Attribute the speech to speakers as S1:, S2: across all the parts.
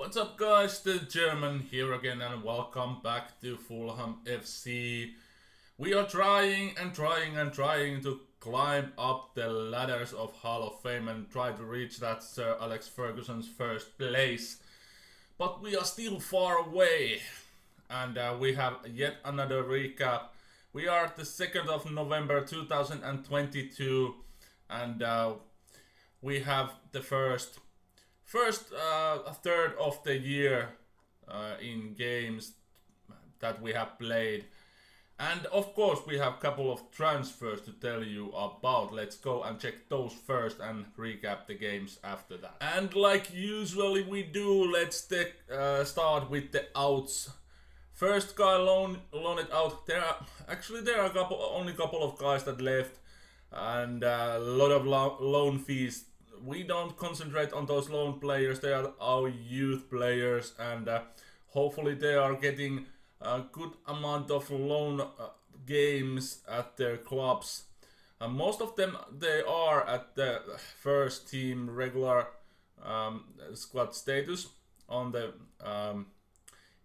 S1: What's up guys, the German here again and welcome back to Fulham FC. We are trying to climb up the ladders of Hall of Fame and try to reach that Sir Alex Ferguson's first place. But we are still far away and we have yet another recap. We are at the 2nd of November 2022 and we have the first third of the year in games that we have played, and of course we have a couple of transfers to tell you about. Let's go and check those first and recap the games after that. And like usually we do, let's start with the outs. First guy loaned out. There are only a couple of guys that left, and a lot of loan fees. We don't concentrate on those loan players. They are our youth players, and hopefully they are getting a good amount of loan games at their clubs. Most of them, they are at the first team regular squad status on the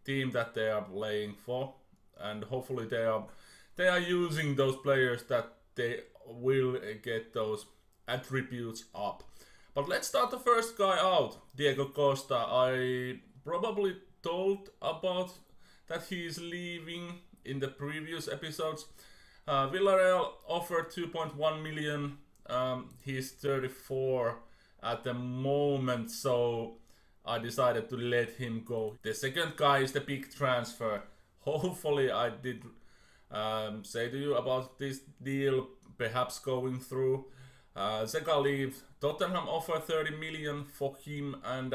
S1: team that they are playing for, and hopefully they are using those players that they will get those attributes up. But let's start the first guy out, Diego Costa. I probably told about that he is leaving in the previous episodes. Villarreal offered 2.1 million. He's 34 at the moment, so I decided to let him go. The second guy is the big transfer. Hopefully I did say to you about this deal perhaps going through. Zeka leaves. Tottenham offered 30 million for him, and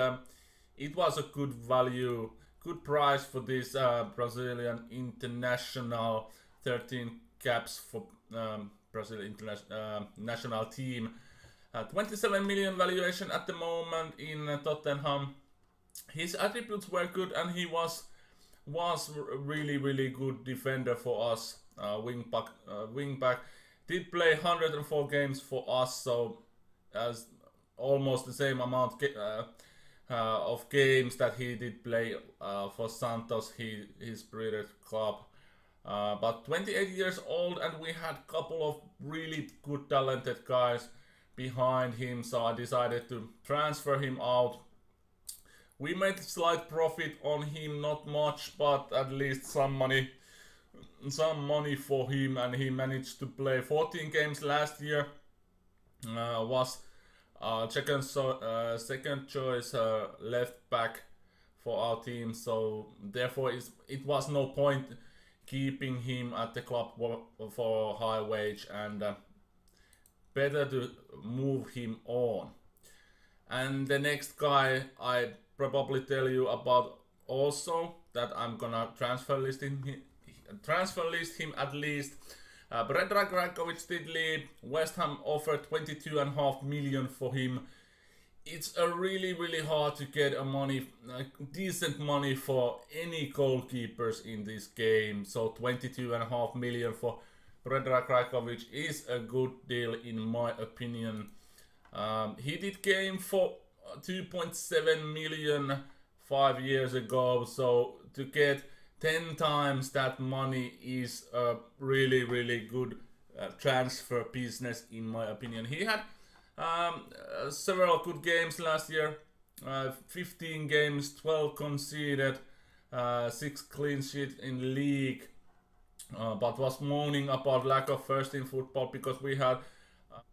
S1: it was a good value, good price for this Brazilian international. 13 caps for Brazil national team. 27 million valuation at the moment in Tottenham. His attributes were good, and he was really good defender for us. Wing back. Did play 104 games for us, so as almost the same amount of games that he did play for Santos, his previous club. But 28 years old, and we had a couple of really good talented guys behind him, so I decided to transfer him out. We made slight profit on him, not much, but at least some money for him, and he managed to play 14 games last year. Was second choice left back for our team, so therefore it was no point keeping him at the club for high wage, and better to move him on. And the next guy I probably tell you about also, that I'm gonna transfer list him at least. Predrag Rajkovic did leave. West Ham offered 22.5 million for him. It's a really hard to get decent money for any goalkeepers in this game. So 22.5 million for Predrag Rajkovic is a good deal in my opinion. He did game for 2.7 million 5 years ago, so to get 10 times that money is a really good transfer business in my opinion. He had several good games last year. 15 games, 12 conceded, 6 clean sheets in league, but was moaning about lack of first team football because we had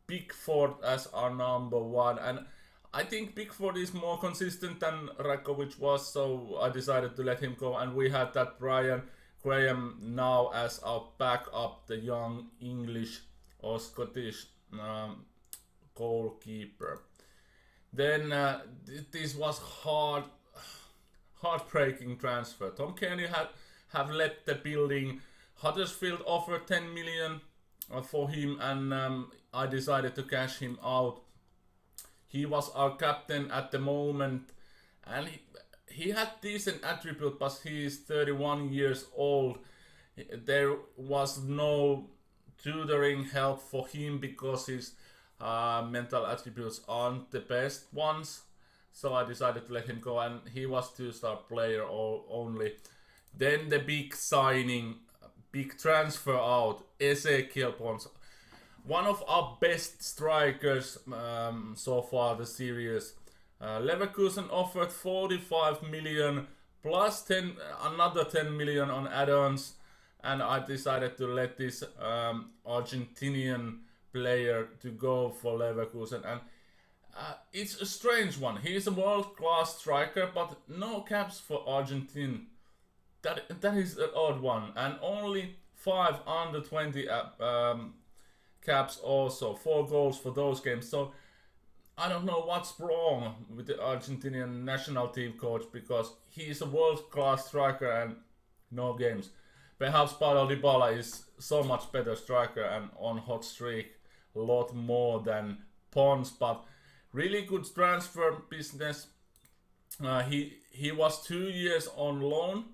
S1: Pickford as our number one, and I think Pickford is more consistent than Rajkovic was, so I decided to let him go, and we had that Brian Graham now as our backup, the young English or Scottish goalkeeper. Then this was heartbreaking transfer. Tom Kearney have left the building. Huddersfield offered 10 million for him, and I decided to cash him out. He was our captain at the moment, and he had decent attribute, but he is 31 years old. There was no tutoring help for him because his mental attributes aren't the best ones. so I decided to let him go, and he was 2-star player only. Then the big signing, big transfer out, Ezekiel Pons, one of our best strikers so far this series. Leverkusen offered 45 million plus another 10 million on add-ons, and I decided to let this Argentinian player to go for Leverkusen. And it's a strange one. He's a world-class striker, but no caps for Argentina. That is an odd one, and only 5 under 20 caps also, 4 goals for those games. So I don't know what's wrong with the Argentinian national team coach, because he's a world-class striker and no games. Perhaps Paulo Dybala is so much better striker and on hot streak a lot more than Pons, but really good transfer business. He was 2 years on loan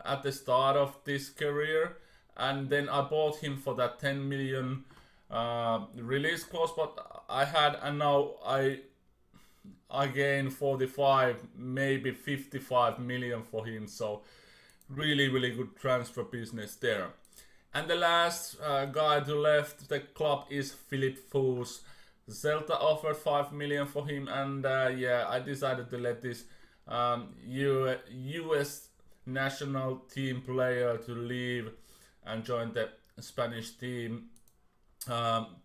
S1: at the start of this career, and then I bought him for that 10 million release clause, but I had, and now I gained 45, maybe 55 million for him. So really good transfer business there. And the last guy to left the club is Philipp Fuß. Celta offered 5 million for him, and I decided to let this US national team player to leave and join the Spanish team.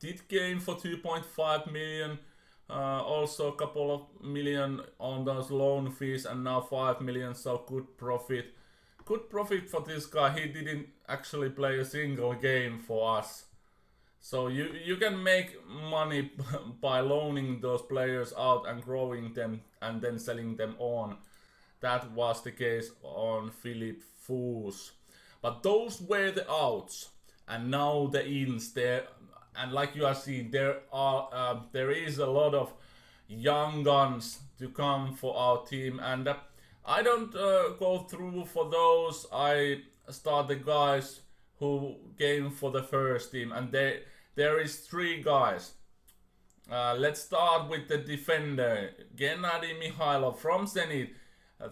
S1: Did game for 2.5 million, also a couple of million on those loan fees, and now 5 million, so good profit for this guy. He didn't actually play a single game for us, so you can make money by loaning those players out and growing them and then selling them on. That was the case on Philipp Fuß. But those were the outs, and now the ins there. And like you are seeing, there is a lot of young guns to come for our team, and I don't go through for those. I start the guys who came for the first team, and there is 3 guys. Let's start with the defender, Gennady Mikhailov from Zenit.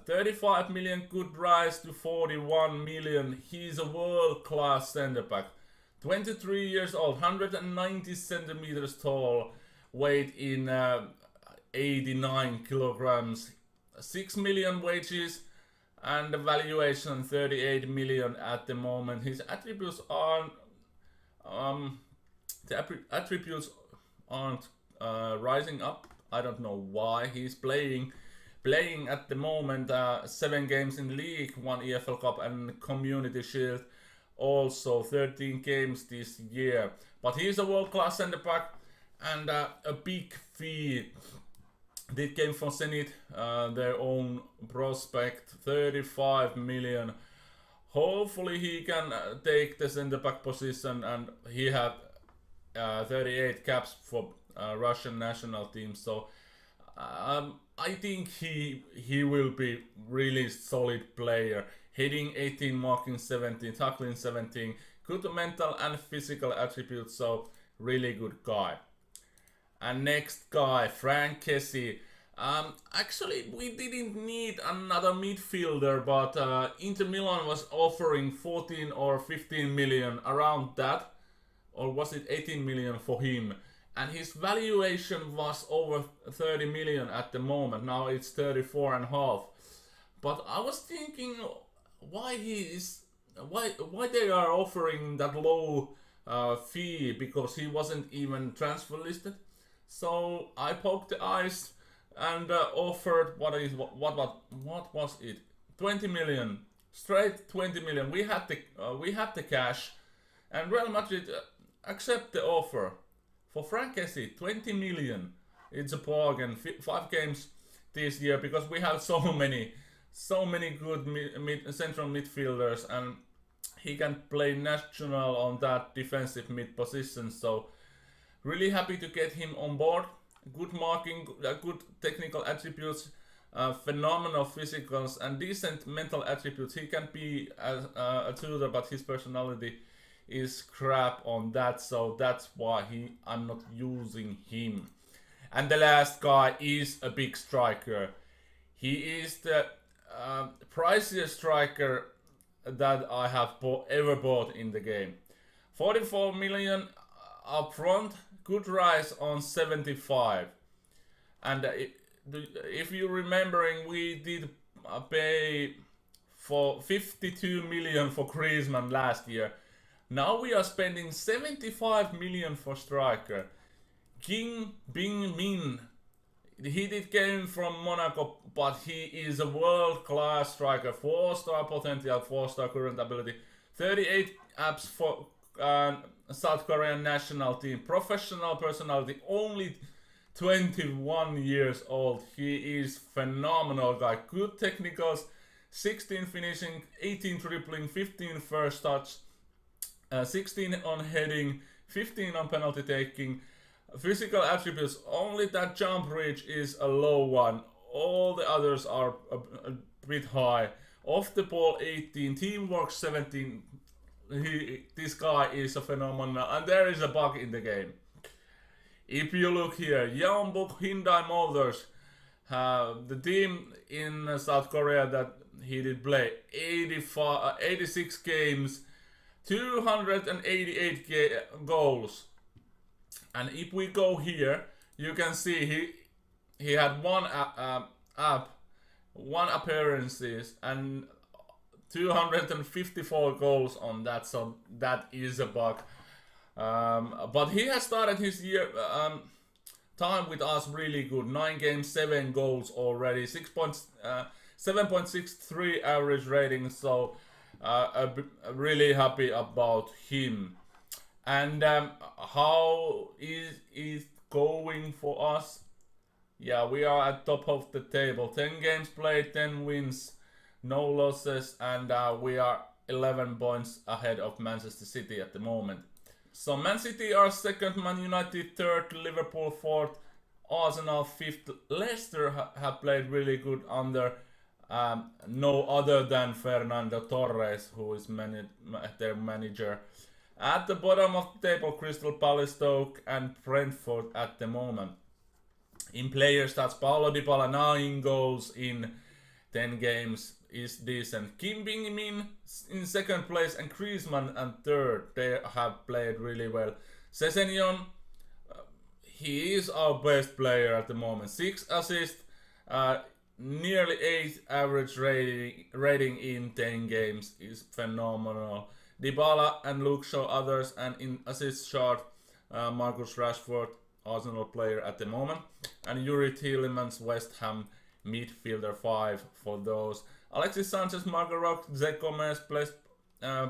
S1: 35 million could rise to 41 million. He's a world-class center back. 23 years old, 190 centimeters tall, weight in 89 kilograms, 6 million wages, and the valuation 38 million at the moment. His attributes aren't rising up. I don't know why. He's playing at the moment 7 games in league, 1 EFL Cup and Community Shield. Also 13 games this year, but he's a world-class center back, and a big fee. It came from Zenit, their own prospect, 35 million. Hopefully he can take the center back position, and he had 38 caps for Russian national team. So I think he will be really solid player. Heading 18, marking 17, tackling 17, good mental and physical attributes, so really good guy. And next guy, Frank Kessie. Actually, we didn't need another midfielder, but Inter Milan was offering 14 or 15 million, around that, or was it 18 million for him? And his valuation was over 30 million at the moment. Now it's 34 and a half. But I was thinking, why they are offering that low fee, because he wasn't even transfer listed. So I poked the eyes and offered what was it? 20 million, straight 20 million. We had the cash, and Real Madrid accept the offer for Frank Kessie, 20 million. It's a bargain. 5 games this year, because we have so many good central midfielders, and he can play national on that defensive mid position. So really happy to get him on board. Good marking, good technical attributes, phenomenal physicals, and decent mental attributes. He can be a tutor, but his personality is crap on that, so that's why I'm not using him. And the last guy is a big striker, He is the priciest striker that I have ever bought in the game. 44 million up front, good rise on 75. And if you're remembering, we did pay for 52 million for Griezmann last year. Now we are spending 75 million for striker. Kim Bing-min, he did came from Monaco, but he is a world-class striker. 4-star potential, 4-star current ability. 38 apps for South Korean national team. Professional personality, only 21 years old. He is phenomenal guy. Good technicals, 16 finishing, 18 dribbling, 15 first touch, 16 on heading, 15 on penalty taking. Physical attributes, only that jump reach is a low one. All the others are a bit high. Off the ball 18, teamwork 17. This guy is a phenomenon, and there is a bug in the game. If you look here, Yeonbuk Hyundai Motors, the team in South Korea that he did play, 86 games, 288 goals. And if we go here, you can see he had one appearances and 254 goals on that, so that is a bug. But he has started his year time with us really good. 9 games, 7 goals already, 7.63 average rating, so really happy about him. And how is it going for us? Yeah, we are at top of the table. 10 games played, 10 wins, no losses, and we are 11 points ahead of Manchester City at the moment. So Man City are second, Man United third, Liverpool fourth, Arsenal fifth. Leicester have played really good under no other than Fernando Torres, who is their manager. At the bottom of the table, Crystal Palace, Stoke and Brentford at the moment. In player stats, Paulo Dybala 9 goals in 10 games is decent. Kim Bing-min in second place and Griezmann and third. They have played really well. Sessegnon, he is our best player at the moment. 6 assists, nearly 8 average rating in 10 games is phenomenal. Dybala and Luke Shaw others, and in assist chart, Marcus Rashford, Arsenal player at the moment, and Yuri Tielemans, West Ham midfielder 5 for those. Alexis Sanchez, Marco Rock, Zé Gomez,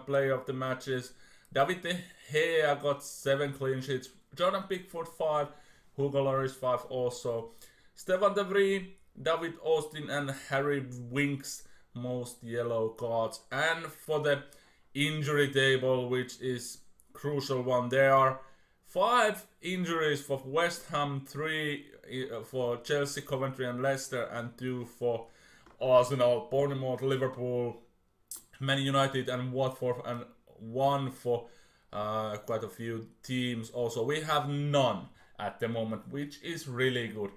S1: player of the matches. David De Gea got 7 clean sheets. Jordan Pickford 5, Hugo Lloris 5 also. Stefan De Vrij, David Austin and Harry Winks most yellow cards. And for the injury table, which is crucial one, there are 5 injuries for West Ham, 3 for Chelsea, Coventry and Leicester, and 2 for Arsenal, Bournemouth, Liverpool, Man United and Watford, and 1 for quite a few teams also. We have none at the moment, which is really good.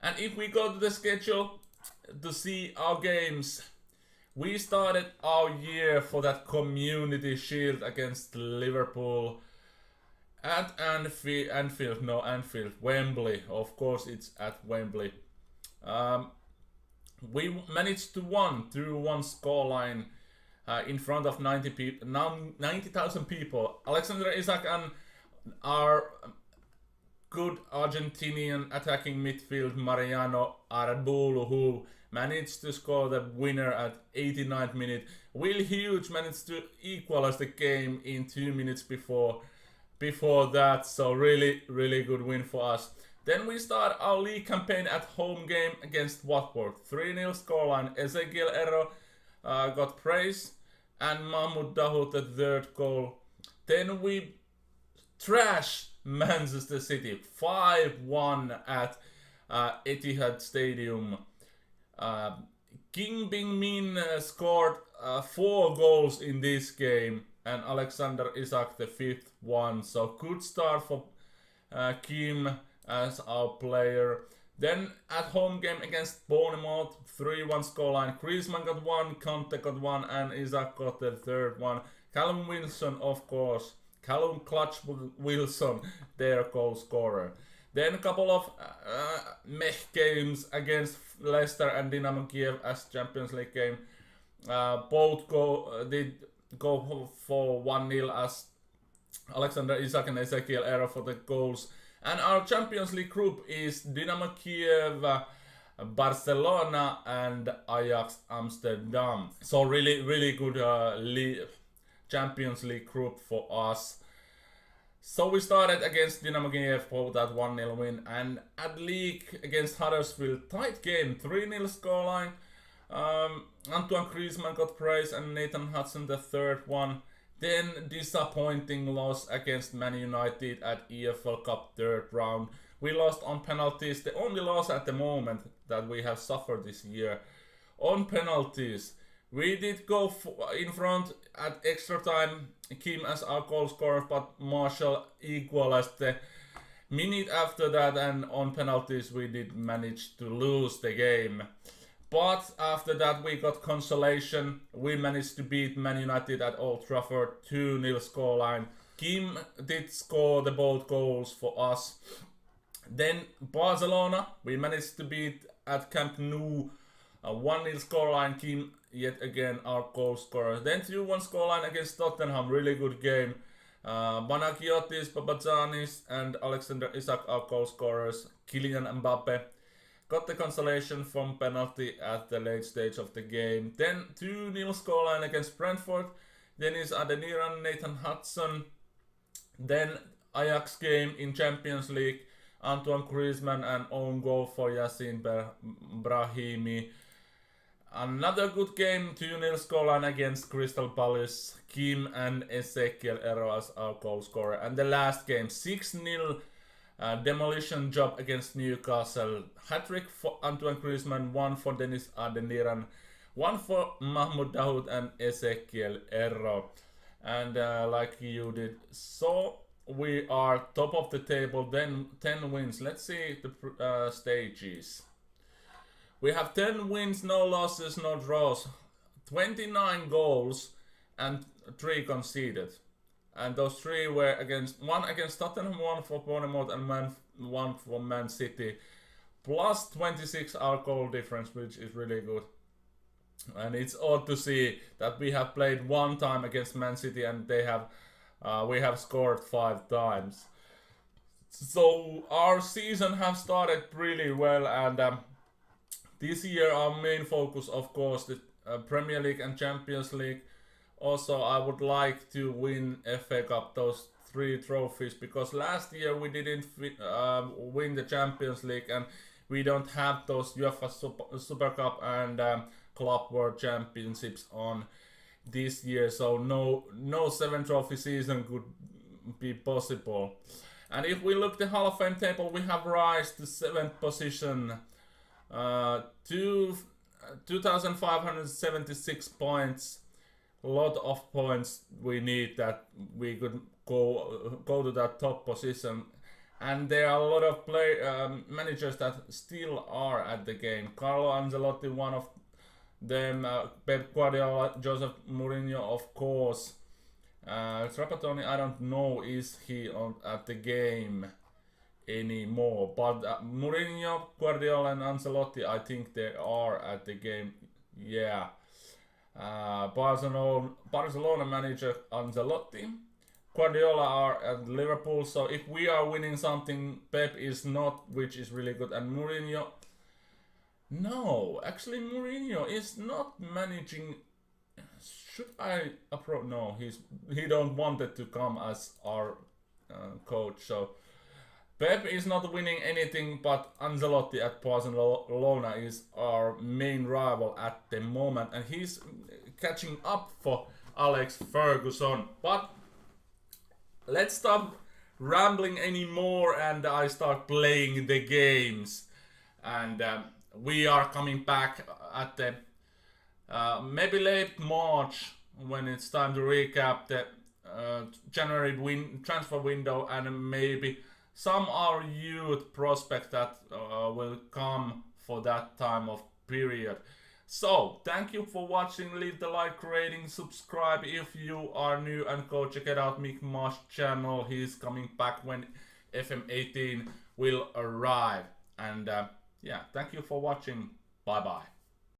S1: And if we go to the schedule to see our games, we started our year for that Community Shield against Liverpool at Wembley. Of course, it's at Wembley. We managed to win through 1 scoreline in front of 90,000 people. Alexander Isak and our good Argentinian attacking midfield Mariano Arbulo, who managed to score the winner at 89th minute. Will Hughes managed to equalize the game in 2 minutes before that, so really good win for us. Then we start our league campaign at home game against Watford. 3-0 scoreline. Ezekiel Ero got praise and Mahmoud Dahoud the 3rd goal. Then we trash Manchester City 5-1 at Etihad Stadium. Kim Bing-min scored 4 goals in this game, and Alexander Isak the 5th one. So good start for Kim as our player. Then at home game against Bournemouth, 3-1 scoreline. Griezmann got one, Conte got one, and Isaac got the third one. Callum Wilson, of course. Callum Clutch Wilson, their goal scorer. Then a couple of meh games against Leicester and Dynamo Kiev as Champions League game. Both did go for 1-0 as Alexander Isak and Ezekiel Ero for the goals. And our Champions League group is Dynamo Kiev, Barcelona and Ajax Amsterdam. So really good Champions League group for us. So we started against Dynamo Kiev for that 1-0 win, and at league against Huddersfield, tight game, 3-0 scoreline. Antoine Griezmann got praise and Nathan Hudson the third one. Then disappointing loss against Man United at EFL Cup third round. We lost on penalties, the only loss at the moment that we have suffered this year. On penalties, we did go in front at extra time, Kim as our goal scorer, but Marshall equalized the minute after that, and on penalties we did manage to lose the game. But after that we got consolation. We managed to beat Man United at Old Trafford, 2-0 scoreline. Kim did score the both goals for us. Then Barcelona, we managed to beat at Camp Nou, 1-0 scoreline. Kim yet again our goal scorer. Then 2-1 scoreline against Tottenham, really good game. Banakiotis, Papazanis and Alexander Isak our goal scorers. Kylian Mbappe got the consolation from penalty at the late stage of the game. Then 2-0 scoreline against Brentford. Dennis Adeniran, Nathan Hudson. Then Ajax game in Champions League. Antoine Griezmann and own goal for Yassin Brahimi. Another good game, 2-0 scoreline against Crystal Palace. Kim and Ezekiel Ero as our goal scorer. And the last game, 6-0 demolition job against Newcastle. Hat-trick for Antoine Griezmann, 1 for Dennis Adeniran, 1 for Mahmoud Dahoud and Ezekiel Ero. And like you did, so we are top of the table, then 10 wins. Let's see the stages. We have 10 wins, no losses, no draws, 29 goals and 3 conceded. And those 3 were one against Tottenham, 1 for Bournemouth and 1 for Man City. Plus 26 our goal difference, which is really good. And it's odd to see that we have played 1 time against Man City and we have scored 5 times. So our season has started really well, and this year our main focus, of course, the Premier League and Champions League. Also, I would like to win FA Cup, those 3 trophies, because last year we didn't win the Champions League, and we don't have those UEFA Super Cup and Club World Championships on this year, so no 7 trophy season could be possible. And if we look the Hall of Fame table, we have rise to 7th position, 2,576 points. A lot of points we need that we could go to that top position. And there are a lot of managers that still are at the game. Carlo Ancelotti, one of them, Pep Guardiola, Joseph Mourinho, of course. Trapattoni, I don't know, is he at the game anymore. But Mourinho, Guardiola and Ancelotti, I think they are at the game, yeah. Barcelona manager Ancelotti, Guardiola are at Liverpool, so if we are winning something, Pep is not, which is really good. And Mourinho, no, actually Mourinho is not managing. Should I approach? No, he don't wanted to come as our coach, so Pep is not winning anything, but Ancelotti at Barcelona is our main rival at the moment, and he's catching up for Alex Ferguson. But let's stop rambling anymore and I start playing the games. And we are coming back at the maybe late March, when it's time to recap the January transfer window, and maybe some are youth prospects that will come for that time of period. So, thank you for watching, leave the like rating, subscribe if you are new, and go check it out Mick Marsh channel. He's coming back when FM18 will arrive. And yeah, thank you for watching, bye bye.